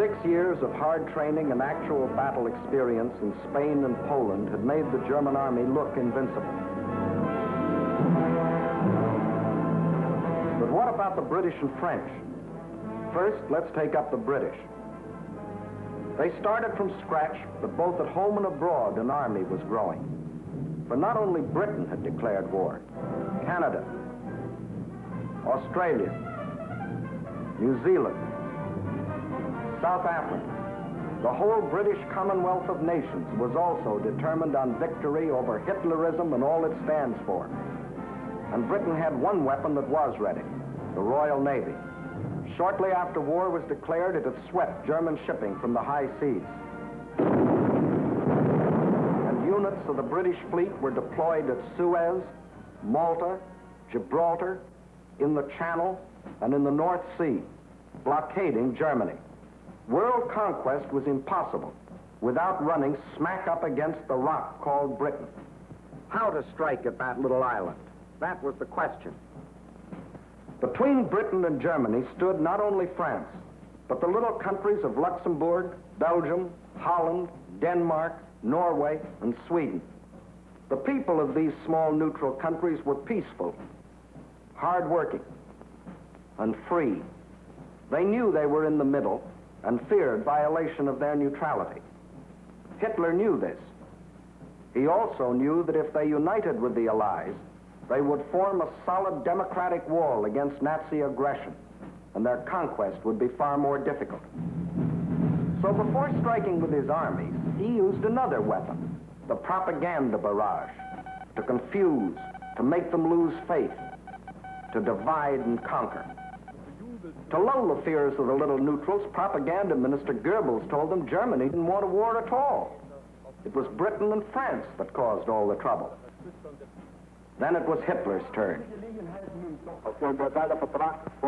6 years of hard training and actual battle experience in Spain and Poland had made the German army look invincible. But what about the British and French? First, let's take up the British. They started from scratch, but both at home and abroad, an army was growing. For not only Britain had declared war, Canada, Australia, New Zealand, South Africa, the whole British Commonwealth of Nations was also determined on victory over Hitlerism and all it stands for. And Britain had one weapon that was ready, the Royal Navy. Shortly after war was declared, it had swept German shipping from the high seas. And units of the British fleet were deployed at Suez, Malta, Gibraltar, in the Channel, and in the North Sea, blockading Germany. World conquest was impossible without running smack up against the rock called Britain. How to strike at that little island? That was the question. Between Britain and Germany stood not only France, but the little countries of Luxembourg, Belgium, Holland, Denmark, Norway, and Sweden. The people of these small neutral countries were peaceful, hard-working, and free. They knew they were in the middle and feared violation of their neutrality. Hitler knew this. He also knew that if they united with the Allies, they would form a solid democratic wall against Nazi aggression, and their conquest would be far more difficult. So before striking with his armies, he used another weapon, the propaganda barrage, to confuse, to make them lose faith, to divide and conquer. To lull the fears of the little neutrals, propaganda minister Goebbels told them Germany didn't want a war at all. It was Britain and France that caused all the trouble. Then it was Hitler's turn.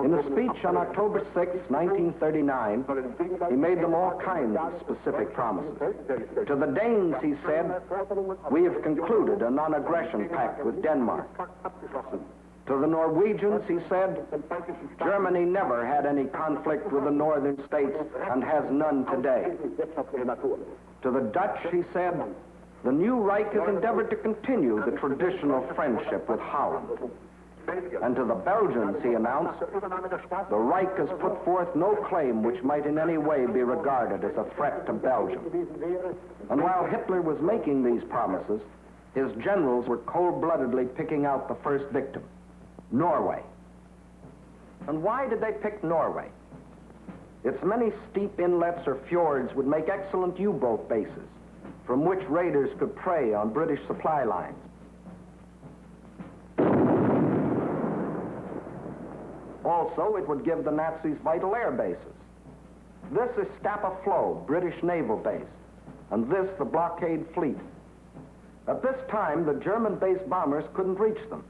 In a speech on October 6, 1939, he made them all kinds of specific promises. To the Danes, he said, "We have concluded a non-aggression pact with Denmark." To the Norwegians, he said, "Germany never had any conflict with the northern states and has none today." To the Dutch, he said, "The new Reich has endeavored to continue the traditional friendship with Holland." And to the Belgians, he announced, "The Reich has put forth no claim which might in any way be regarded as a threat to Belgium." And while Hitler was making these promises, his generals were cold-bloodedly picking out the first victim, Norway. And why did they pick Norway? Its many steep inlets or fjords would make excellent U-boat bases, from which raiders could prey on British supply lines. Also, it would give the Nazis vital air bases. This is Scapa Flow, British naval base, and this the blockade fleet. At this time, the German-based bombers couldn't reach them.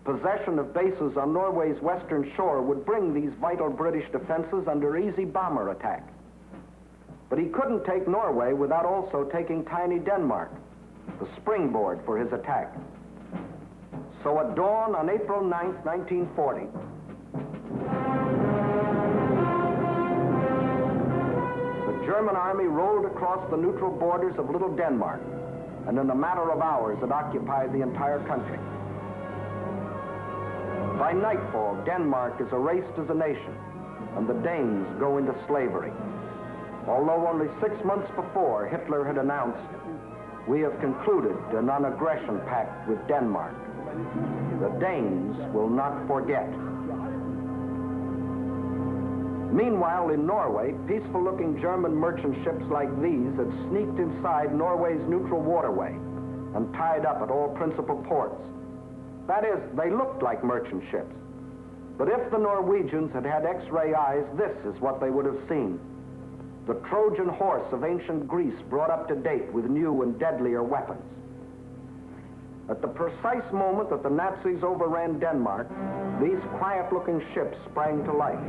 Possession of bases on Norway's western shore would bring these vital British defenses under easy bomber attack. But he couldn't take Norway without also taking tiny Denmark, the springboard for his attack. So at dawn on April 9th, 1940, the German army rolled across the neutral borders of Little Denmark, and in a matter of hours it occupied the entire country. By nightfall, Denmark is erased as a nation, and the Danes go into slavery. Although only 6 months before, Hitler had announced, "We have concluded a non-aggression pact with Denmark. The Danes will not forget." Meanwhile, in Norway, peaceful-looking German merchant ships like these had sneaked inside Norway's neutral waterway and tied up at all principal ports. That is, they looked like merchant ships. But if the Norwegians had had X-ray eyes, this is what they would have seen. The Trojan horse of ancient Greece brought up to date with new and deadlier weapons. At the precise moment that the Nazis overran Denmark, these quiet-looking ships sprang to life.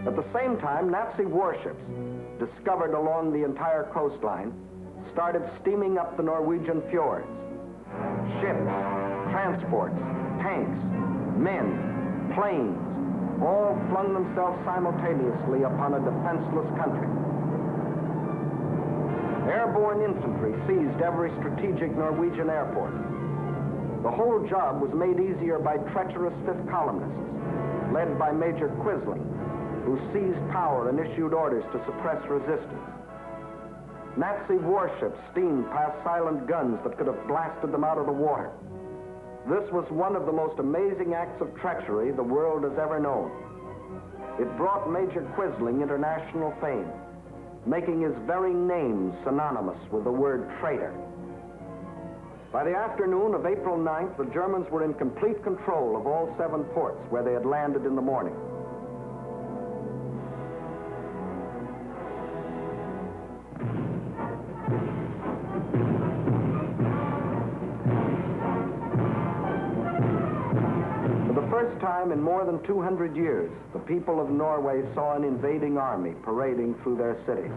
At the same time, Nazi warships, discovered along the entire coastline, started steaming up the Norwegian fjords. Ships, transports, tanks, men, planes, all flung themselves simultaneously upon a defenseless country. Airborne infantry seized every strategic Norwegian airport. The whole job was made easier by treacherous fifth columnists, led by Major Quisling, who seized power and issued orders to suppress resistance. Nazi warships steamed past silent guns that could have blasted them out of the water. This was one of the most amazing acts of treachery the world has ever known. It brought Major Quisling international fame, making his very name synonymous with the word traitor. By the afternoon of April 9th, the Germans were in complete control of all 7 ports where they had landed in the morning. For the first time in more than 200 years, the people of Norway saw an invading army parading through their cities.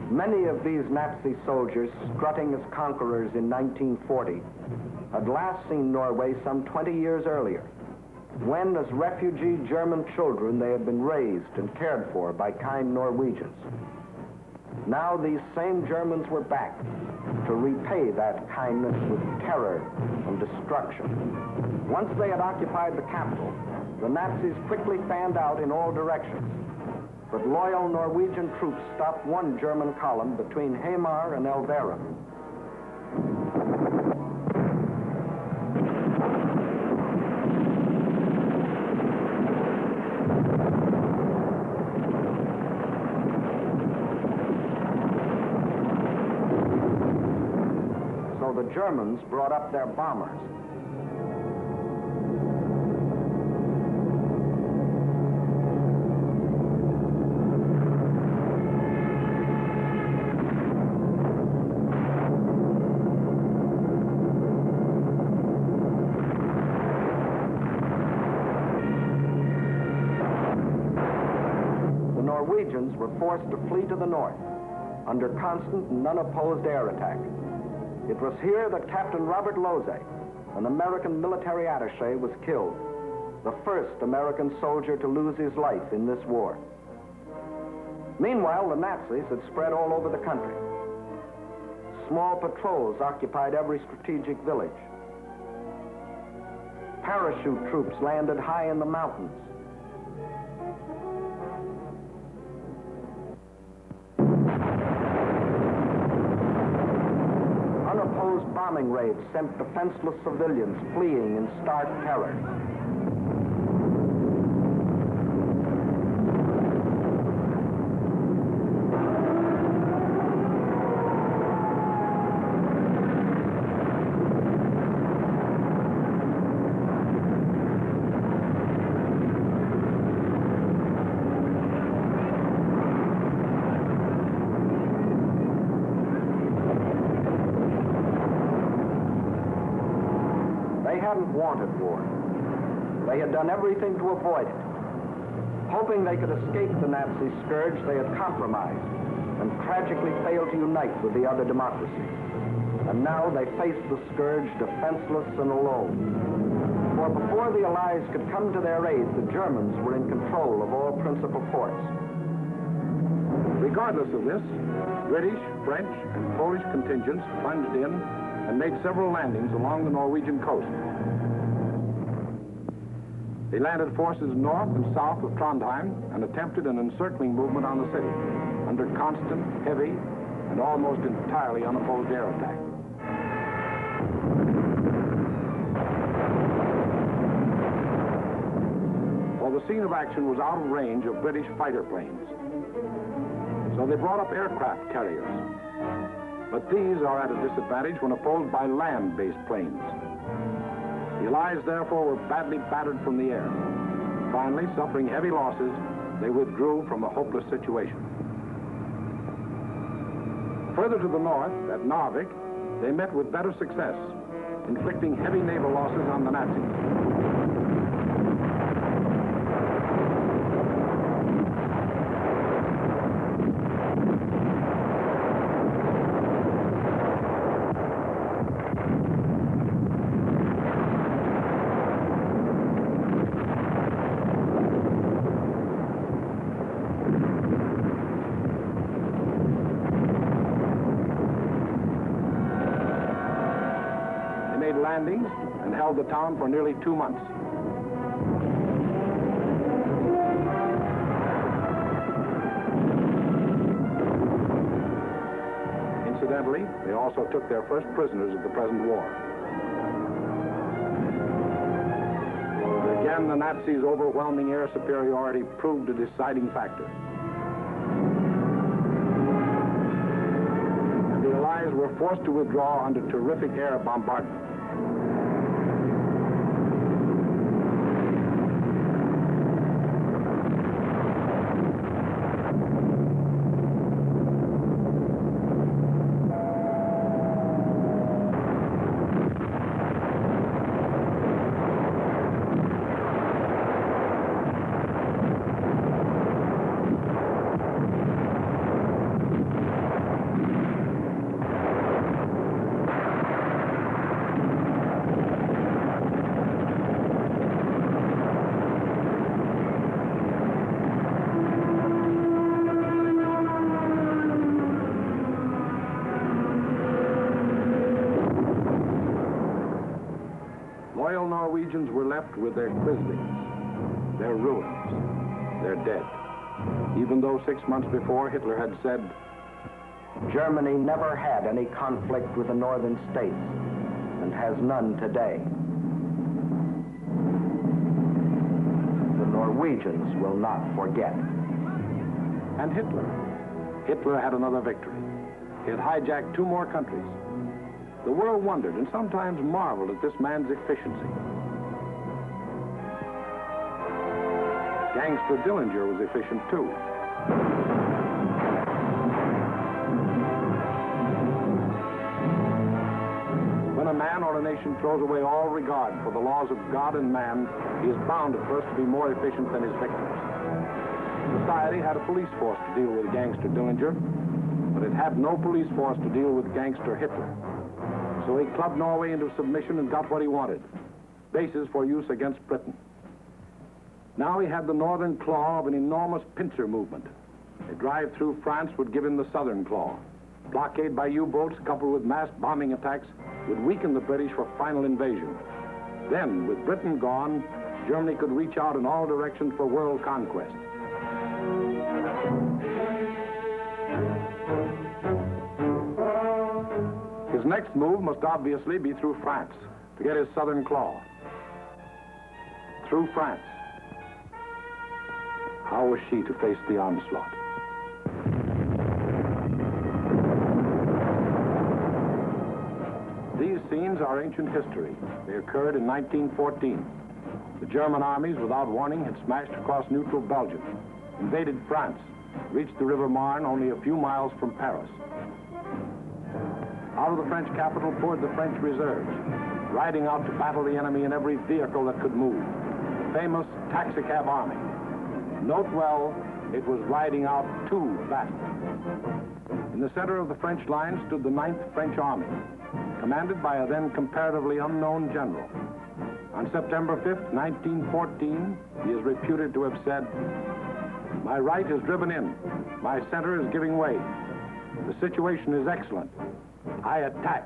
Many of these Nazi soldiers, strutting as conquerors in 1940, had last seen Norway some 20 years earlier, when, as refugee German children, they had been raised and cared for by kind Norwegians. Now these same Germans were back to repay that kindness with terror and destruction. Once they had occupied the capital, the Nazis quickly fanned out in all directions. But loyal Norwegian troops stopped one German column between Hamar and Elvera. So the Germans brought up their bombers. Norwegians were forced to flee to the north under constant and unopposed air attack. It was here that Captain Robert Losey, an American military attaché, was killed, the first American soldier to lose his life in this war. Meanwhile, the Nazis had spread all over the country. Small patrols occupied every strategic village. Parachute troops landed high in the mountains. Unopposed bombing raids sent defenseless civilians fleeing in stark terror. They hadn't wanted war. They had done everything to avoid it. Hoping they could escape the Nazi scourge, they had compromised and tragically failed to unite with the other democracies. And now they faced the scourge defenseless and alone. For before the Allies could come to their aid, the Germans were in control of all principal ports. Regardless of this, British, French, and Polish contingents plunged in and made several landings along the Norwegian coast. They landed forces north and south of Trondheim and attempted an encircling movement on the city under constant, heavy, and almost entirely unopposed air attack. Well, the scene of action was out of range of British fighter planes, so they brought up aircraft carriers. But these are at a disadvantage when opposed by land-based planes. The Allies, therefore, were badly battered from the air. Finally, suffering heavy losses, they withdrew from a hopeless situation. Further to the north, at Narvik, they met with better success, inflicting heavy naval losses on the Nazis. landings and held the town for nearly 2 months. Incidentally, they also took their first prisoners of the present war. Again, the Nazis' overwhelming air superiority proved a deciding factor. And the Allies were forced to withdraw under terrific air bombardment. Loyal Norwegians were left with their Quislings, their ruins, their dead. Even though 6 months before Hitler had said, Germany never had any conflict with the northern states and has none today. The Norwegians will not forget. and Hitler. Hitler had another victory. He had hijacked 2 more countries. The world wondered and sometimes marveled at this man's efficiency. Gangster Dillinger was efficient too. When a man or a nation throws away all regard for the laws of God and man, he is bound at first to be more efficient than his victims. Society had a police force to deal with Gangster Dillinger, but it had no police force to deal with Gangster Hitler. So he clubbed Norway into submission and got what he wanted, bases for use against Britain. Now he had the northern claw of an enormous pincer movement. A drive through France would give him the southern claw. Blockade by U-boats coupled with mass bombing attacks would weaken the British for final invasion. Then, with Britain gone, Germany could reach out in all directions for world conquest. His next move must obviously be through France to get his southern claw. Through France. How was she to face the onslaught? These scenes are ancient history. They occurred in 1914. The German armies, without warning, had smashed across neutral Belgium, invaded France, reached the River Marne only a few miles from Paris. Out of the French capital poured the French reserves, riding out to battle the enemy in every vehicle that could move. The famous taxicab army. Note well, it was riding out to battle. In the center of the French line stood the 9th French Army, commanded by a then comparatively unknown general. On September 5th, 1914, he is reputed to have said, "My right is driven in. My center is giving way. The situation is excellent. I attack."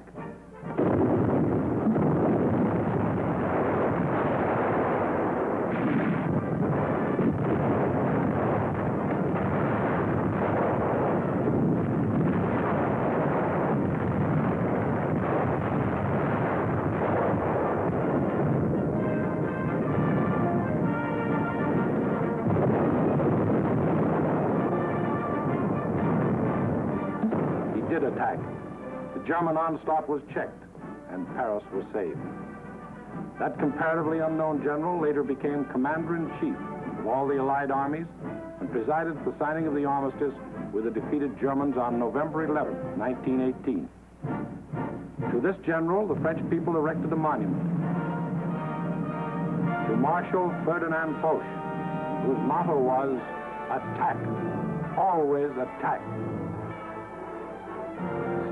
Attack. The German onslaught was checked, and Paris was saved. That comparatively unknown general later became commander-in-chief of all the Allied armies and presided at the signing of the armistice with the defeated Germans on November 11, 1918. To this general, the French people erected a monument. To Marshal Ferdinand Foch, whose motto was, "Attack, always attack."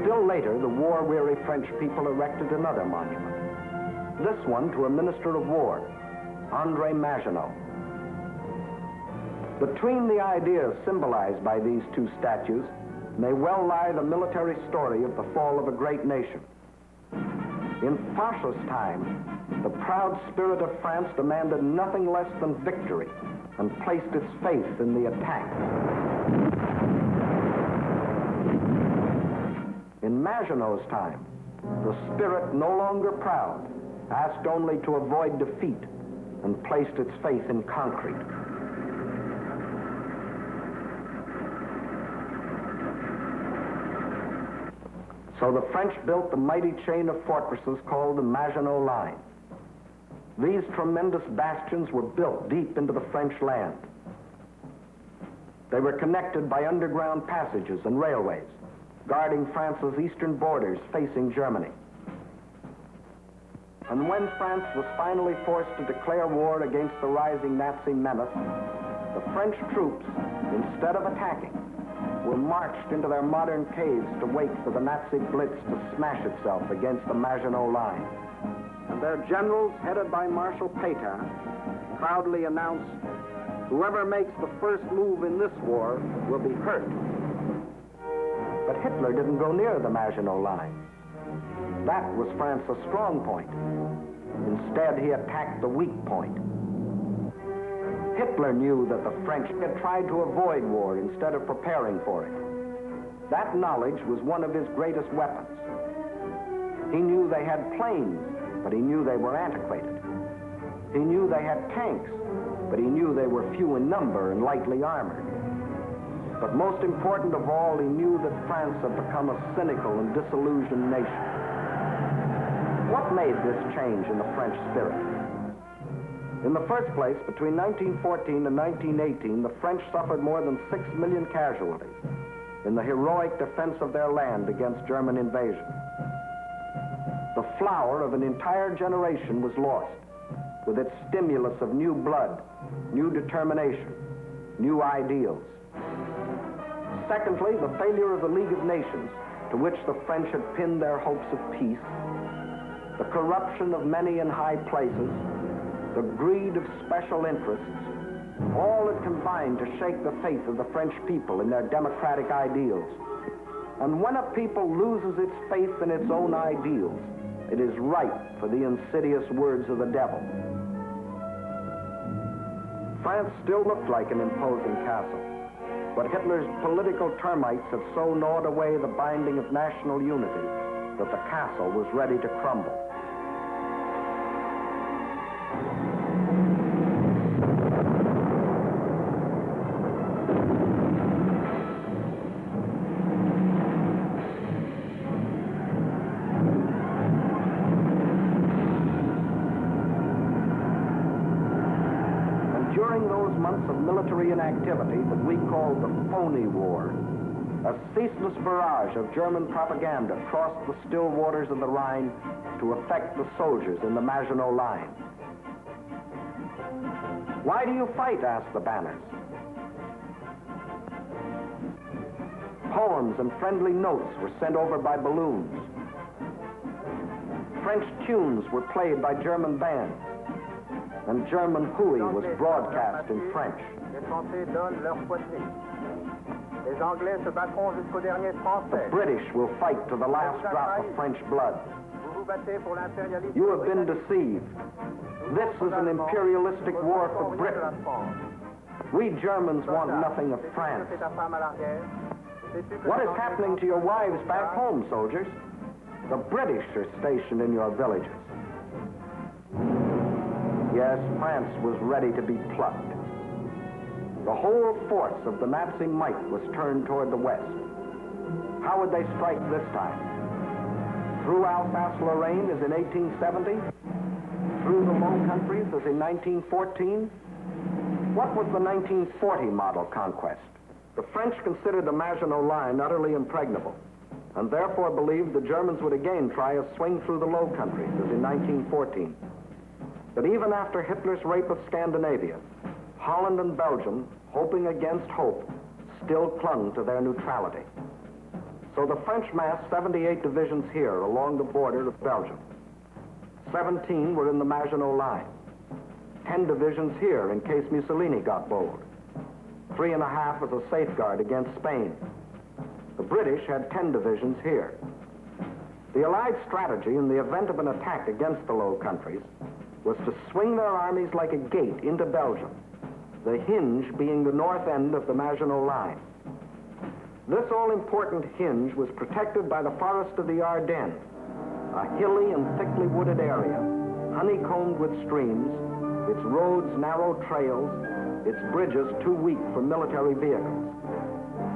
Still later, the war-weary French people erected another monument. This one to a minister of war, André Maginot. Between the ideas symbolized by these 2 statues may well lie the military story of the fall of a great nation. In Foch's time, the proud spirit of France demanded nothing less than victory and placed its faith in the attack. In Maginot's time, the spirit, no longer proud, asked only to avoid defeat and placed its faith in concrete. So the French built the mighty chain of fortresses called the Maginot Line. These tremendous bastions were built deep into the French land. They were connected by underground passages and railways, guarding France's eastern borders facing Germany. And when France was finally forced to declare war against the rising Nazi menace, the French troops, instead of attacking, were marched into their modern caves to wait for the Nazi blitz to smash itself against the Maginot Line. And their generals, headed by Marshal Pétain, proudly announced, "Whoever makes the first move in this war will be hurt." But Hitler didn't go near the Maginot Line. That was France's strong point. Instead, he attacked the weak point. Hitler knew that the French had tried to avoid war instead of preparing for it. That knowledge was one of his greatest weapons. He knew they had planes, but he knew they were antiquated. He knew they had tanks, but he knew they were few in number and lightly armored. But most important of all, he knew that France had become a cynical and disillusioned nation. What made this change in the French spirit? In the first place, between 1914 and 1918, the French suffered more than 6 million casualties in the heroic defense of their land against German invasion. The flower of an entire generation was lost, with its stimulus of new blood, new determination, new ideals. Secondly, the failure of the League of Nations, to which the French had pinned their hopes of peace, the corruption of many in high places, the greed of special interests, all had combined to shake the faith of the French people in their democratic ideals. And when a people loses its faith in its own ideals, it is ripe for the insidious words of the devil. France still looked like an imposing castle, but Hitler's political termites had so gnawed away the binding of national unity that the castle was ready to crumble. During those months of military inactivity that we called the phony war, a ceaseless barrage of German propaganda crossed the still waters of the Rhine to affect the soldiers in the Maginot Line. "Why do you fight?" asked the banners. Poems and friendly notes were sent over by balloons. French tunes were played by German bands, and German hooey was broadcast in French. The British will fight to the last drop of French blood. You have been deceived. This is an imperialistic war for Britain. We Germans want nothing of France. What is happening to your wives back home, soldiers? The British are stationed in your villages. Yes, France was ready to be plucked. The whole force of the Nazi might was turned toward the west. How would they strike this time? Through Alsace-Lorraine as in 1870? Through the Low Countries as in 1914? What was the 1940 model conquest? The French considered the Maginot Line utterly impregnable, and therefore believed the Germans would again try a swing through the Low Countries as in 1914. But even after Hitler's rape of Scandinavia, Holland and Belgium, hoping against hope, still clung to their neutrality. So the French massed 78 divisions here along the border of Belgium. 17 were in the Maginot Line. 10 divisions here in case Mussolini got bold. 3.5 as a safeguard against Spain. The British had 10 divisions here. The Allied strategy in the event of an attack against the Low Countries was to swing their armies like a gate into Belgium, the hinge being the north end of the Maginot Line. This all-important hinge was protected by the forest of the Ardennes, a hilly and thickly wooded area, honeycombed with streams, its roads narrow trails, its bridges too weak for military vehicles.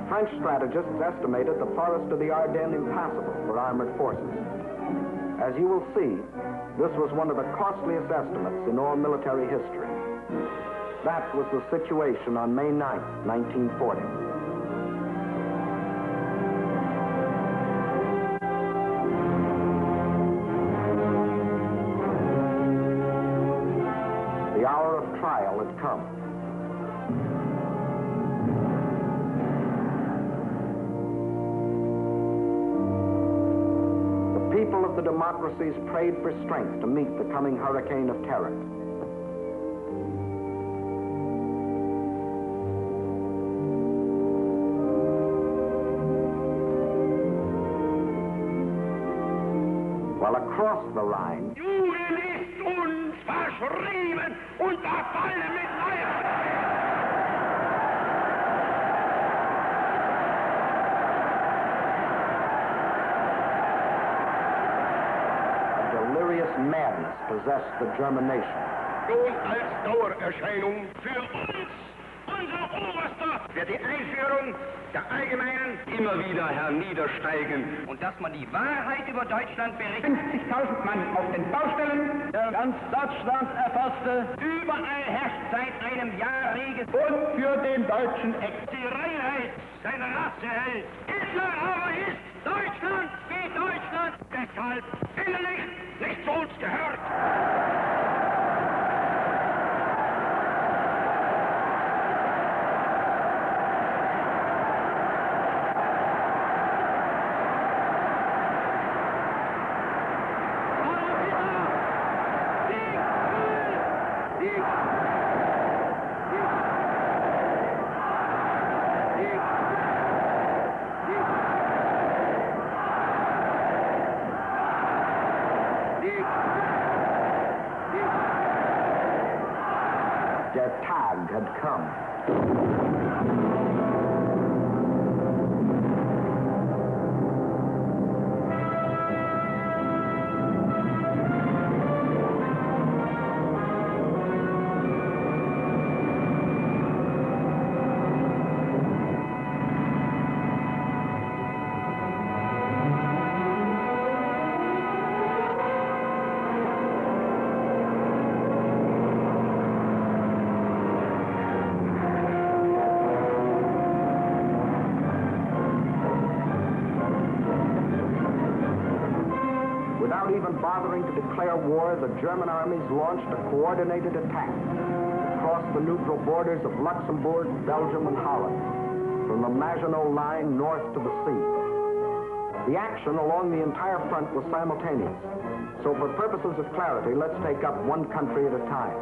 French strategists estimated the forest of the Ardennes impassable for armored forces. As you will see, this was one of the costliest estimates in all military history. That was the situation on May 9th, 1940. The hour of trial had come. The people of the democracies prayed for strength to meet the coming hurricane of terror. While across the Rhine, Juden ist uns verschrieben und verfallen mit Eifer. a delirious madness possessed the German nation. Nun als Dauererscheinung für uns, unser Oberster, wird die Einführung der allgemeinen immer wieder herniedersteigen. Und dass man die Wahrheit über Deutschland berichtet. 50.000 Mann auf den Baustellen, der ganz Deutschland erfasste. Überall herrscht seit einem Jahr Regen. Und für den deutschen die Reinheit seiner Rasse hält. Hitler aber ist Deutschland wie Deutschland. Deshalb innerlich nicht zu uns gehört. Der Tag had come. Without even bothering to declare war, the German armies launched a coordinated attack across the neutral borders of Luxembourg, Belgium, and Holland, from the Maginot Line north to the sea. The action along the entire front was simultaneous, so for purposes of clarity, let's take up one country at a time.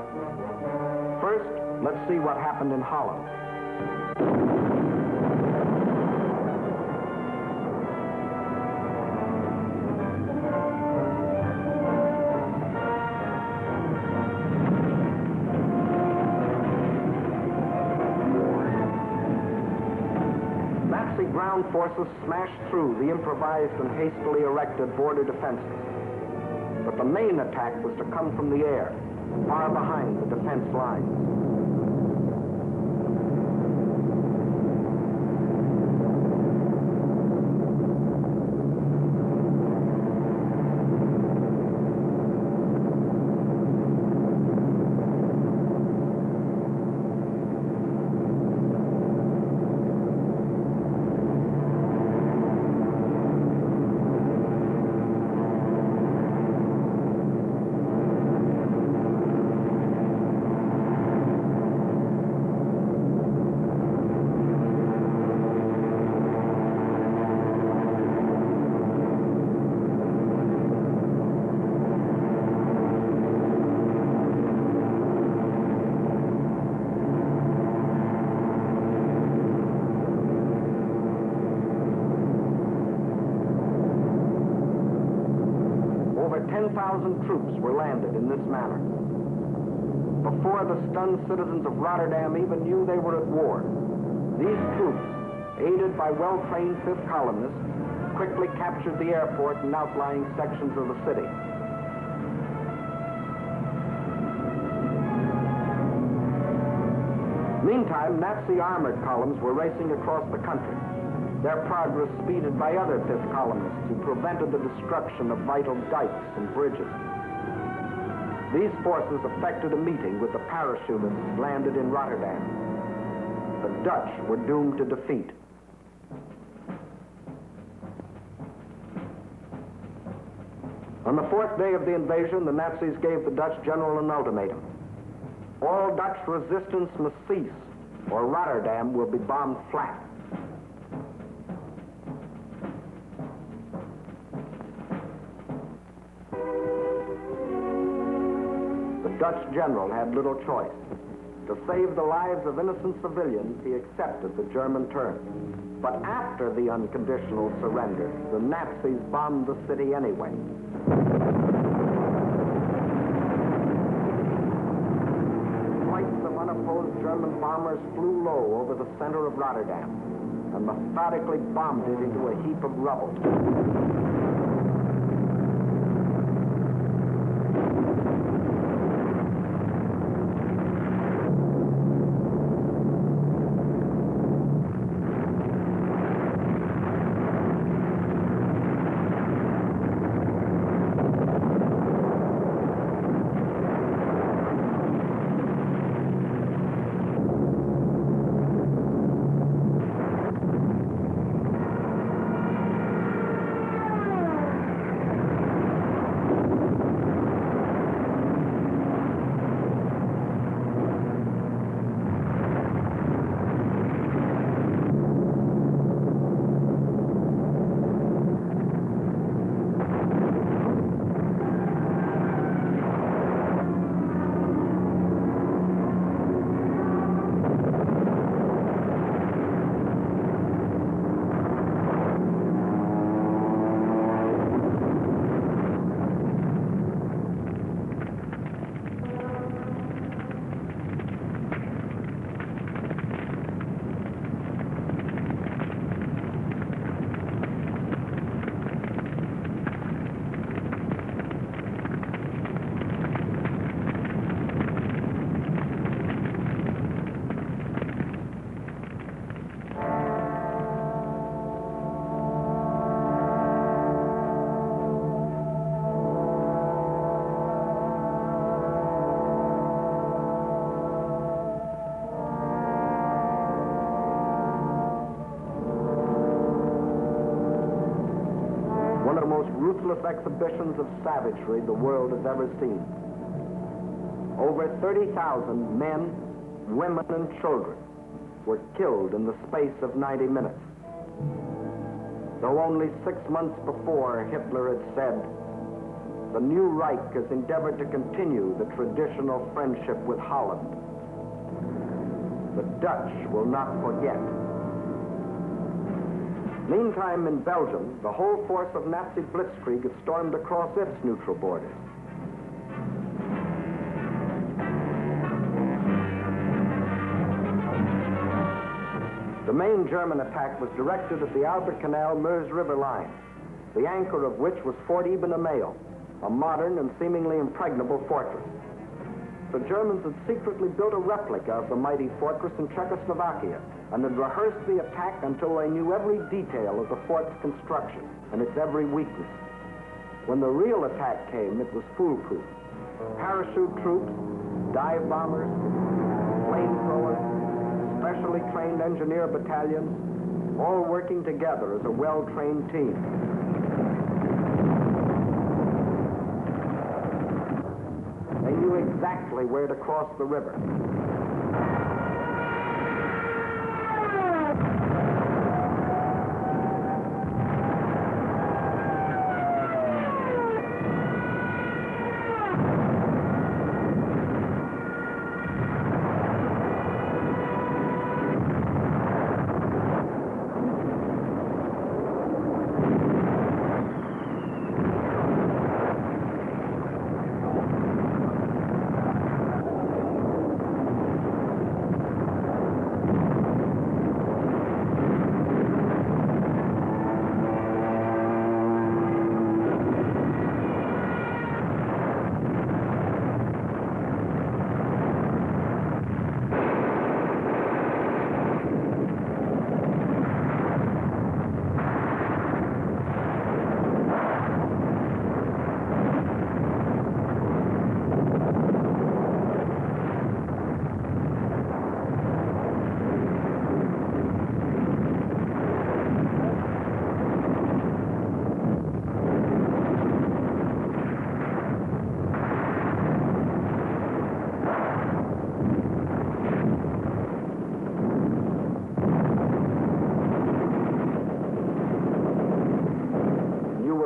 First, let's see what happened in Holland. Nazi ground forces smashed through the improvised and hastily erected border defenses. But the main attack was to come from the air, far behind the defense lines. 10,000 troops were landed in this manner. Before the stunned citizens of Rotterdam even knew they were at war, these troops, aided by well-trained Fifth columnists, quickly captured the airport and outlying sections of the city. Meantime, Nazi armored columns were racing across the country, their progress speeded by other Fifth columnists who prevented the destruction of vital dikes and bridges. These forces effected a meeting with the parachutists landed in Rotterdam. The Dutch were doomed to defeat. On the fourth day of the invasion, the Nazis gave the Dutch general an ultimatum. All Dutch resistance must cease, or Rotterdam will be bombed flat. The Dutch general had little choice. To save the lives of innocent civilians, he accepted the German terms. But after the unconditional surrender, the Nazis bombed the city anyway. Flights of unopposed German bombers flew low over the center of Rotterdam and methodically bombed it into a heap of rubble. Ruthless exhibitions of savagery the world has ever seen. Over 30,000 men, women, and children were killed in the space of 90 minutes. Though only 6 months before, Hitler had said, "The new Reich has endeavored to continue the traditional friendship with Holland. The Dutch will not forget." Meantime, in Belgium, the whole force of Nazi blitzkrieg had stormed across its neutral borders. The main German attack was directed at the Albert Canal-Meuse River line, the anchor of which was Fort Ibn Amail, a modern and seemingly impregnable fortress. The Germans had secretly built a replica of the mighty fortress in Czechoslovakia and had rehearsed the attack until they knew every detail of the fort's construction and its every weakness. When the real attack came, it was foolproof. Parachute troops, dive bombers, flamethrowers, specially trained engineer battalions, all working together as a well-trained team. They knew exactly where to cross the river.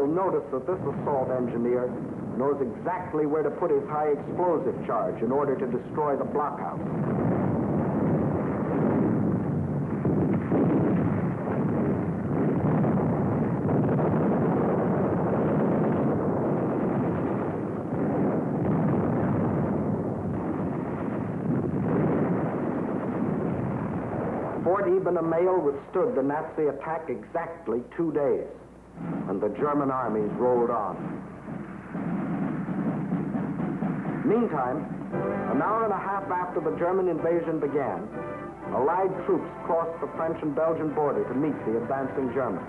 You'll notice that this assault engineer knows exactly where to put his high explosive charge in order to destroy the blockhouse. Fort Eben-Emael withstood the Nazi attack exactly 2 days, and the German armies rolled on. Meantime, an hour and a half after the German invasion began, Allied troops crossed the French and Belgian border to meet the advancing Germans.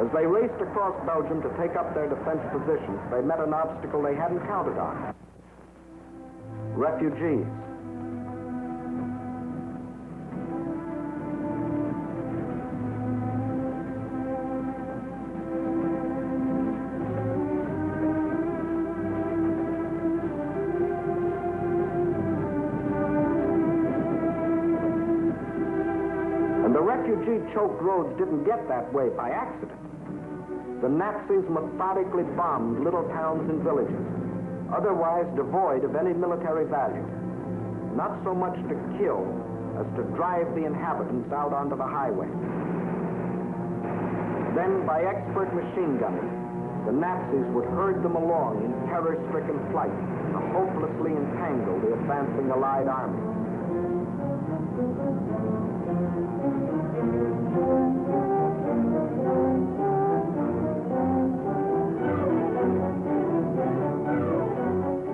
As they raced across Belgium to take up their defense positions, they met an obstacle they hadn't counted on. Refugees. And the refugee-choked roads didn't get that way by accident. The Nazis methodically bombed little towns and villages, otherwise devoid of any military value. Not so much to kill as to drive the inhabitants out onto the highway. Then, by expert machine gunning, the Nazis would herd them along in terror-stricken flight to hopelessly entangle the advancing Allied army.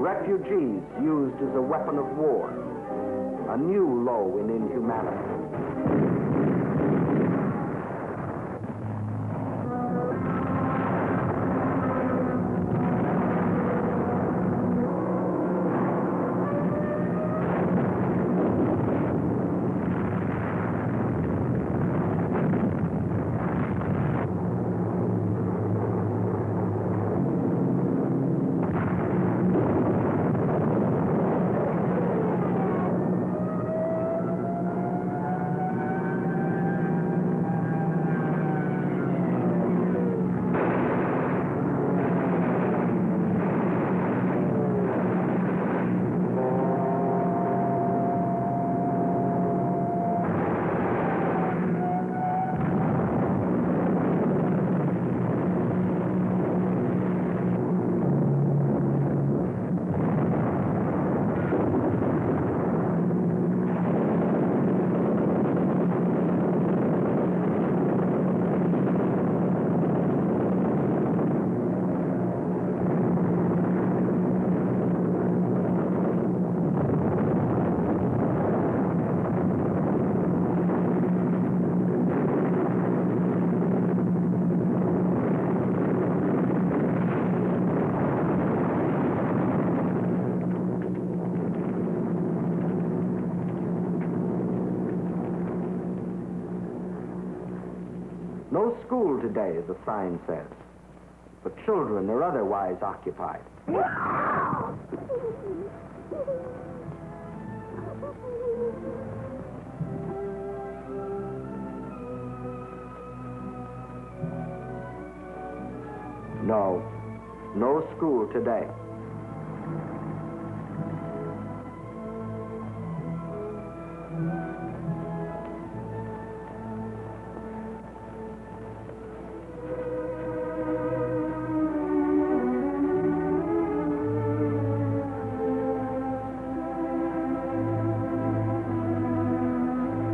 Refugees used as a weapon of war, a new low in inhumanity. No school today, the sign says. The children are otherwise occupied. No school today.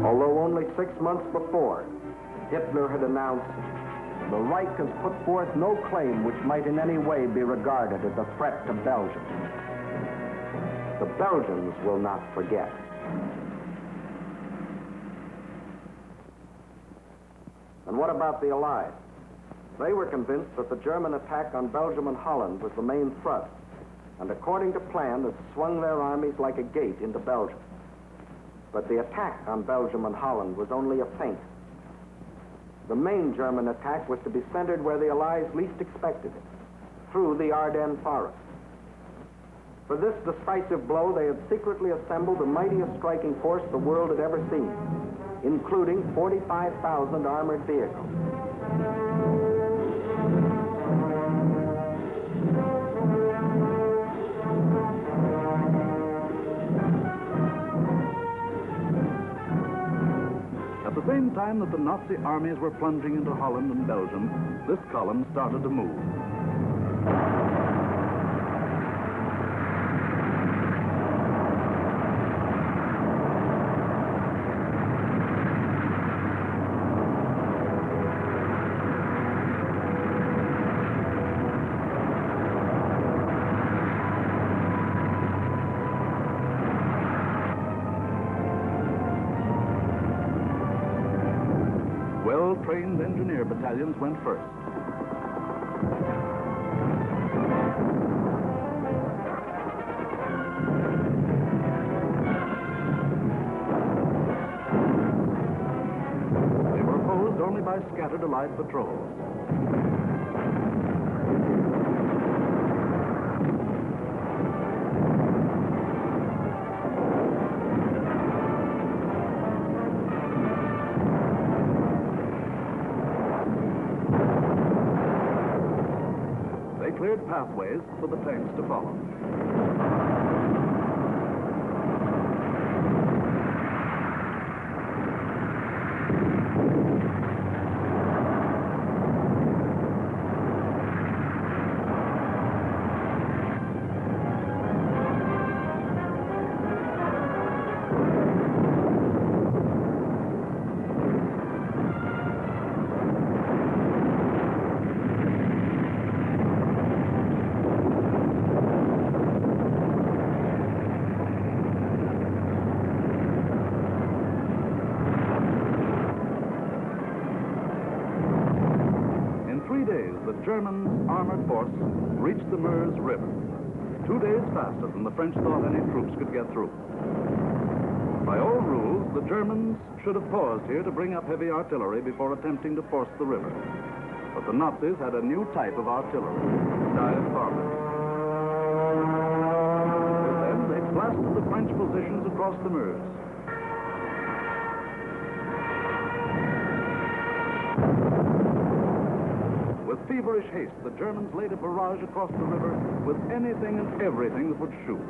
Although only 6 months before, Hitler had announced, "The Reich has put forth no claim which might in any way be regarded as a threat to Belgium. The Belgians will not forget." And what about the Allies? They were convinced that the German attack on Belgium and Holland was the main thrust, and according to plan, had swung their armies like a gate into Belgium. But the attack on Belgium and Holland was only a feint. The main German attack was to be centered where the Allies least expected it, through the Ardennes forest. For this decisive blow, they had secretly assembled the mightiest striking force the world had ever seen, including 45,000 armored vehicles. At the same time that the Nazi armies were plunging into Holland and Belgium, this column started to move. Well-trained engineer battalions went first. They were opposed only by scattered Allied patrols. Cleared pathways for the tanks to follow. The German armored force reached the Meuse River, 2 days faster than the French thought any troops could get through. By all rules, the Germans should have paused here to bring up heavy artillery before attempting to force the river. But the Nazis had a new type of artillery, dive bombers. With them, they blasted the French positions across the Meuse. With feverish haste, the Germans laid a barrage across the river with anything and everything that would shoot.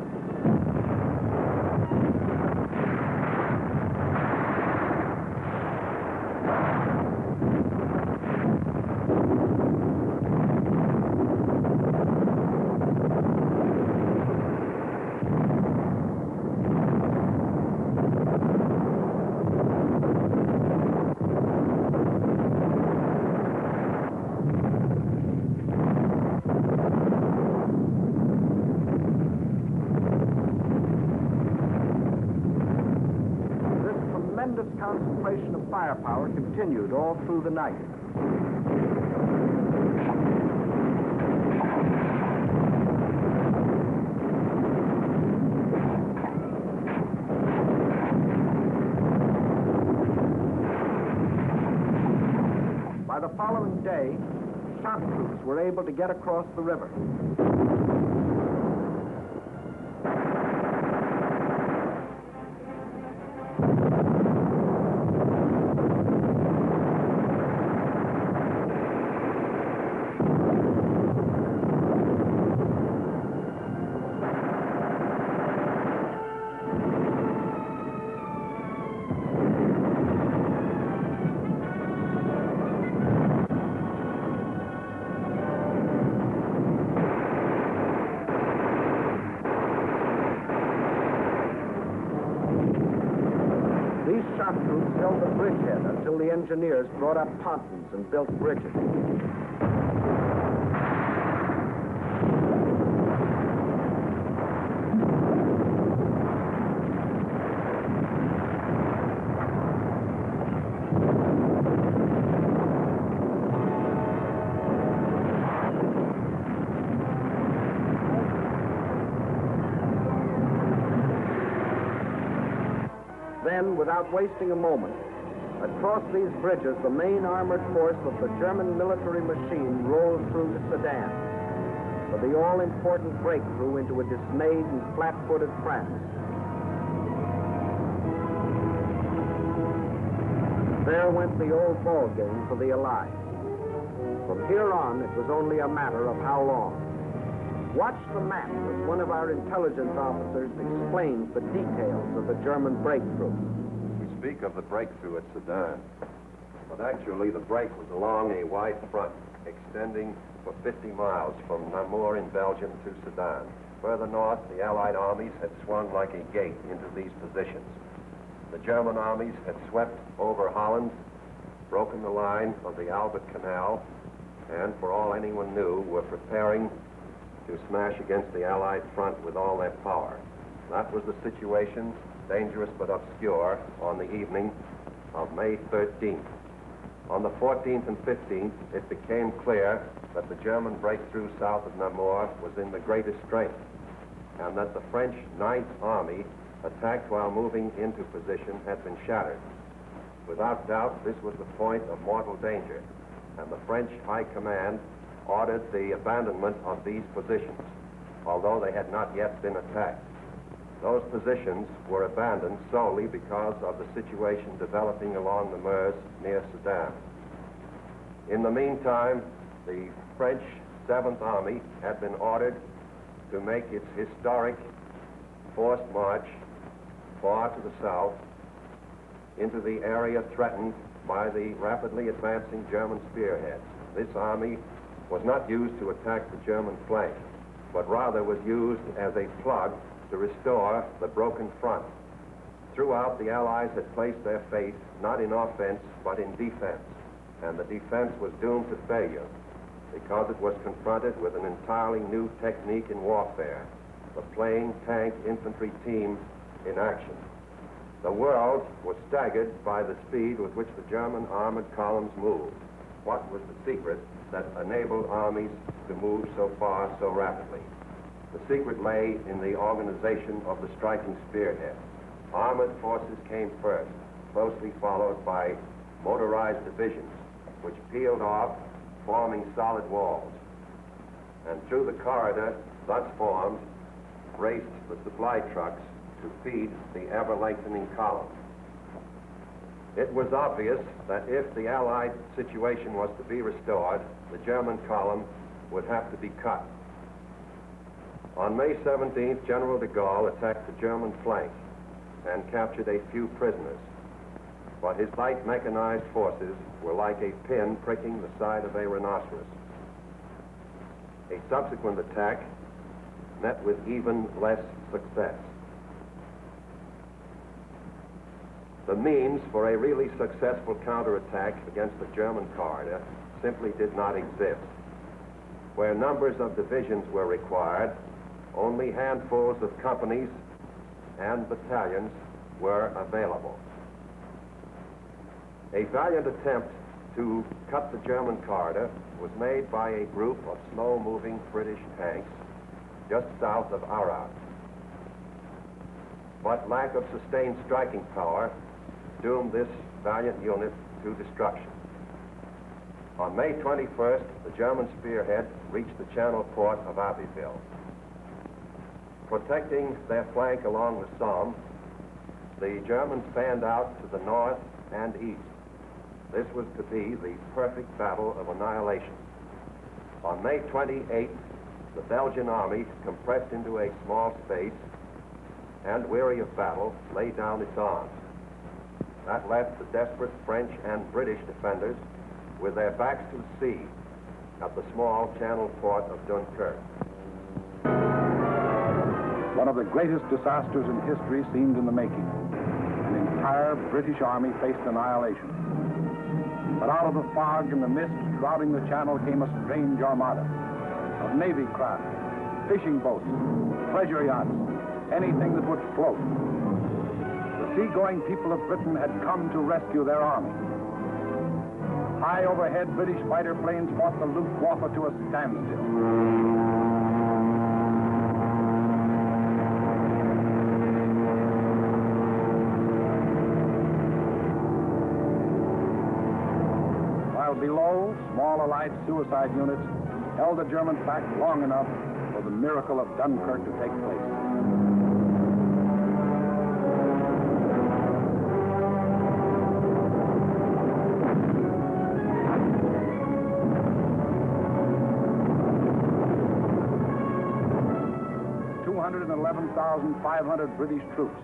Tremendous concentration of firepower continued all through the night. By the following day, shock troops were able to get across the river. Shock troops held the bridgehead until the engineers brought up pontons and built bridges. Then, without wasting a moment, across these bridges, the main armored force of the German military machine rolled through to Sedan. for the all-important breakthrough into a dismayed and flat-footed France. There went the old ball game for the Allies. From here on, it was only a matter of how long. Watch the map as one of our intelligence officers explains the details of the German breakthrough. We speak of the breakthrough at Sedan, but actually the break was along a wide front extending for 50 miles from Namur in Belgium to Sedan. Further north, the Allied armies had swung like a gate into these positions. The German armies had swept over Holland, broken the line of the Albert Canal, and for all anyone knew, were preparing to smash against the Allied front with all their power. That was the situation, dangerous but obscure, on the evening of May 13th. On the 14th and 15th, it became clear that the German breakthrough south of Namur was in the greatest strength, and that the French Ninth Army, attacked while moving into position, had been shattered. Without doubt, this was the point of mortal danger, and the French High Command ordered the abandonment of these positions, although they had not yet been attacked. Those positions were abandoned solely because of the situation developing along the Meuse near Sedan. In the meantime, the French 7th Army had been ordered to make its historic forced march far to the south into the area threatened by the rapidly advancing German spearheads. This army was not used to attack the German flank, but rather was used as a plug to restore the broken front. Throughout, the Allies had placed their faith not in offense, but in defense, and the defense was doomed to failure because it was confronted with an entirely new technique in warfare, the plain tank infantry team in action. The world was staggered by the speed with which the German armored columns moved. What was the secret that enabled armies to move so far so rapidly? The secret lay in the organization of the striking spearhead. Armored forces came first, closely followed by motorized divisions, which peeled off, forming solid walls. And through the corridor thus formed raced the supply trucks to feed the ever-lengthening column. It was obvious that if the Allied situation was to be restored, the German column would have to be cut. On May 17th, General de Gaulle attacked the German flank and captured a few prisoners. But his light mechanized forces were like a pin pricking the side of a rhinoceros. A subsequent attack met with even less success. The means for a really successful counterattack against the German corridor simply did not exist. Where numbers of divisions were required, only handfuls of companies and battalions were available. A valiant attempt to cut the German corridor was made by a group of slow-moving British tanks just south of Arras. But lack of sustained striking power doomed this valiant unit to destruction. On May 21st, the German spearhead reached the channel port of Abbeville. Protecting their flank along the Somme, the Germans fanned out to the north and east. This was to be the perfect battle of annihilation. On May 28th, the Belgian army, compressed into a small space and weary of battle, laid down its arms. That left the desperate French and British defenders with their backs to the sea at the small channel port of Dunkirk. One of the greatest disasters in history seemed in the making. An entire British army faced annihilation. But out of the fog and the mist shrouding the channel came a strange armada of Navy craft, fishing boats, pleasure yachts, anything that would float. The seagoing people of Britain had come to rescue their army. High overhead, British fighter planes fought the Luftwaffe to a standstill. Below, small Allied suicide units held the Germans back long enough for the miracle of Dunkirk to take place. $211,500 British troops,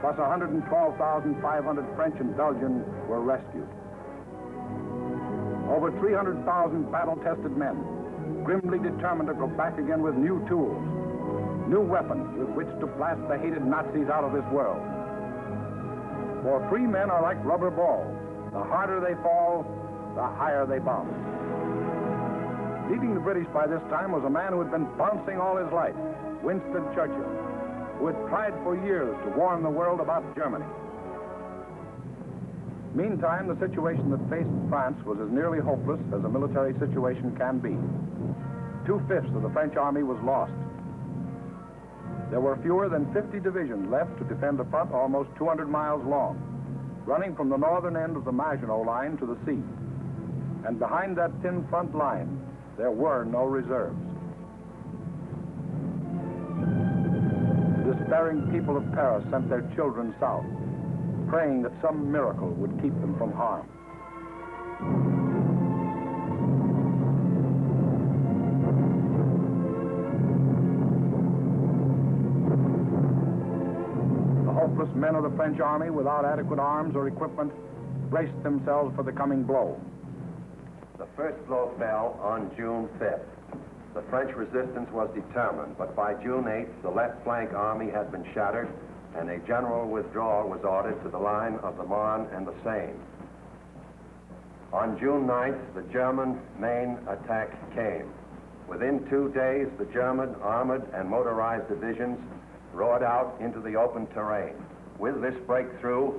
plus 112,500 French and Belgian were rescued. Over 300,000 battle-tested men, grimly determined to go back again with new tools, new weapons with which to blast the hated Nazis out of this world. For free men are like rubber balls. The harder they fall, the higher they bounce. Leading the British by this time was a man who had been bouncing all his life, Winston Churchill, who had tried for years to warn the world about Germany. Meantime, the situation that faced France was as nearly hopeless as a military situation can be. 2/5 of the French army was lost. There were fewer than 50 divisions left to defend a front almost 200 miles long, running from the northern end of the Maginot Line to the sea. And behind that thin front line, there were no reserves. The despairing people of Paris sent their children south, praying that some miracle would keep them from harm. The hopeless men of the French army, without adequate arms or equipment, braced themselves for the coming blow. The first blow fell on June 5th. The French resistance was determined, but by June 8th, the left flank army had been shattered, and a general withdrawal was ordered to the line of the Marne and the Seine. On June 9th, the German main attack came. Within 2 days, the German armored and motorized divisions roared out into the open terrain. With this breakthrough,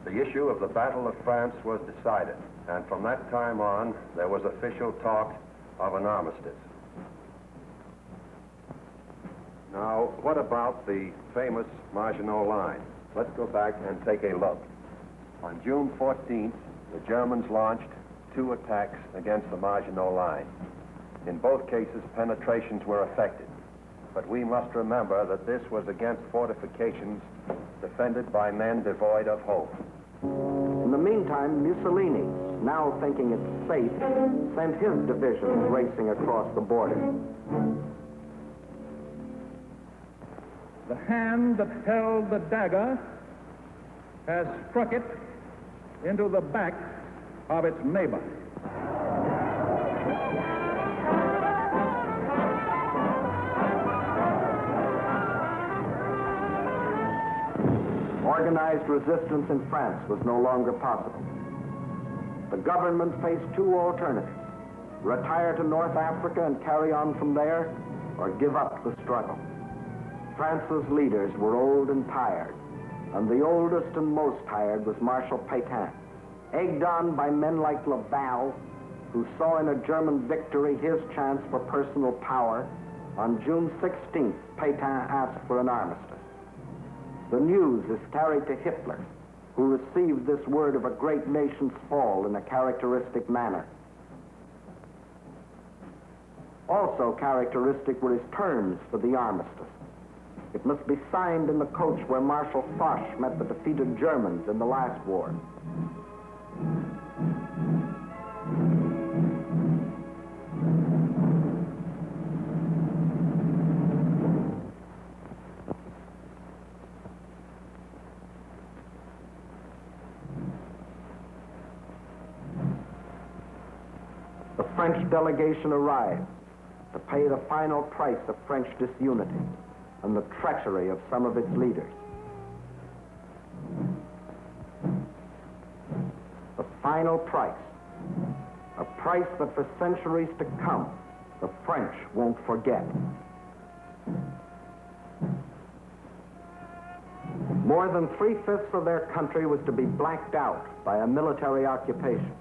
the issue of the Battle of France was decided, and from that time on, there was official talk of an armistice. Now, what about the famous Maginot Line? Let's go back and take a look. On June 14th, the Germans launched 2 attacks against the Maginot Line. In both cases, penetrations were effected. But we must remember that this was against fortifications defended by men devoid of hope. In the meantime, Mussolini, now thinking it's safe, sent his divisions racing across the border. The hand that held the dagger has struck it into the back of its neighbor. Organized resistance in France was no longer possible. The government faced 2 alternatives: retire to North Africa and carry on from there, or give up the struggle. France's leaders were old and tired, and the oldest and most tired was Marshal Pétain. Egged on by men like Laval, who saw in a German victory his chance for personal power, on June 16th, Pétain asked for an armistice. The news is carried to Hitler, who received this word of a great nation's fall in a characteristic manner. Also characteristic were his terms for the armistice. It must be signed in the coach where Marshal Foch met the defeated Germans in the last war. The French delegation arrived to pay the final price of French disunity and the treachery of some of its leaders. The final price, a price that for centuries to come, the French won't forget. More than 3/5 of their country was to be blacked out by a military occupation.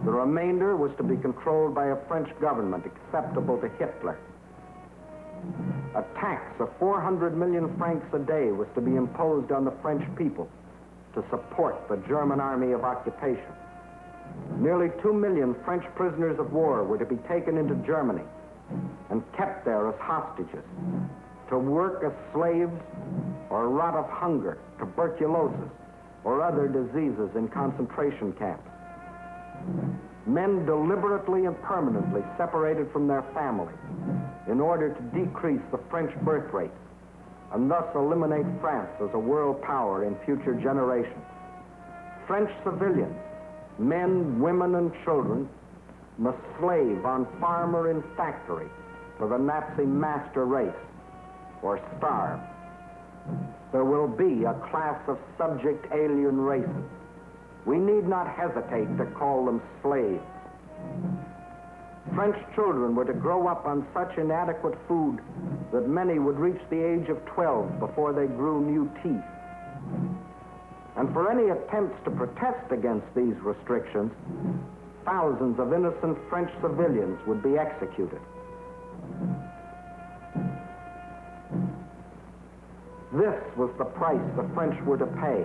The remainder was to be controlled by a French government acceptable to Hitler. A tax of 400 million francs a day was to be imposed on the French people to support the German army of occupation. Nearly 2 million French prisoners of war were to be taken into Germany and kept there as hostages, to work as slaves or rot of hunger, tuberculosis, or other diseases in concentration camps. Men deliberately and permanently separated from their families in order to decrease the French birth rate and thus eliminate France as a world power in future generations. French civilians, men, women, and children, must slave on farm or in factory for the Nazi master race or starve. There will be a class of subject alien races. We need not hesitate to call them slaves. French children were to grow up on such inadequate food that many would reach the age of 12 before they grew new teeth. And for any attempts to protest against these restrictions, thousands of innocent French civilians would be executed. This was the price the French were to pay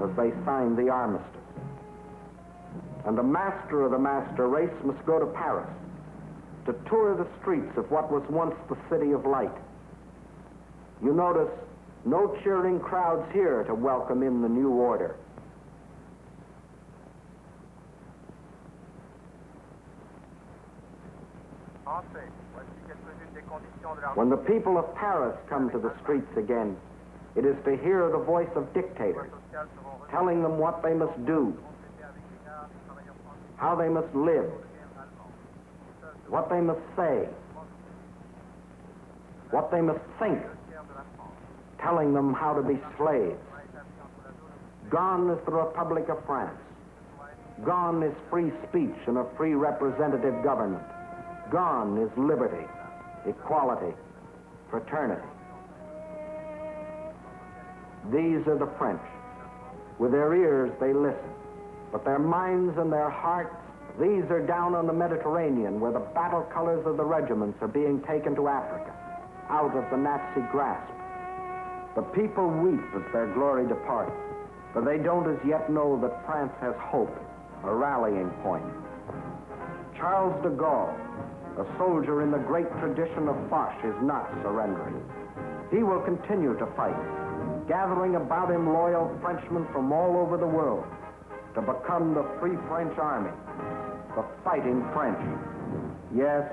as they signed the armistice. And the master of the master race must go to Paris to tour the streets of what was once the City of Light. You notice no cheering crowds here to welcome in the new order. When the people of Paris come to the streets again, it is to hear the voice of dictators telling them what they must do, how they must live, what they must say, what they must think, telling them how to be slaves. Gone is the Republic of France. Gone is free speech and a free representative government. Gone is liberty, equality, fraternity. These are the French. With their ears, they listen. But their minds and their hearts, these are down on the Mediterranean, where the battle colors of the regiments are being taken to Africa, out of the Nazi grasp. The people weep as their glory departs, for they don't as yet know that France has hope, a rallying point. Charles de Gaulle, a soldier in the great tradition of Foch, is not surrendering. He will continue to fight, gathering about him loyal Frenchmen from all over the world to become the Free French Army, the fighting French. Yes,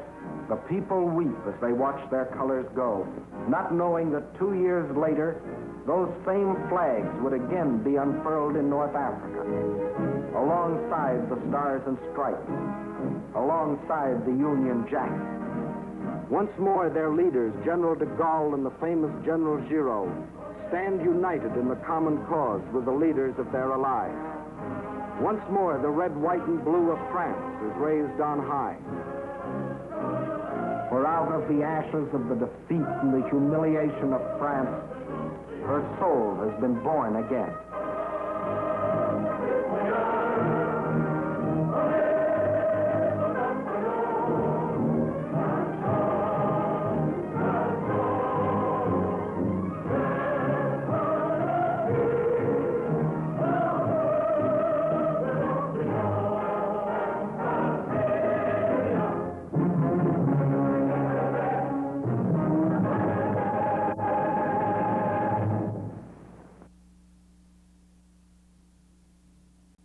the people weep as they watch their colors go, not knowing that 2 years later, those same flags would again be unfurled in North Africa, alongside the Stars and Stripes, alongside the Union Jack. Once more, their leaders, General de Gaulle and the famous General Giraud, stand united in the common cause with the leaders of their allies. Once more, the red, white, and blue of France is raised on high. For out of the ashes of the defeat and the humiliation of France, her soul has been born again.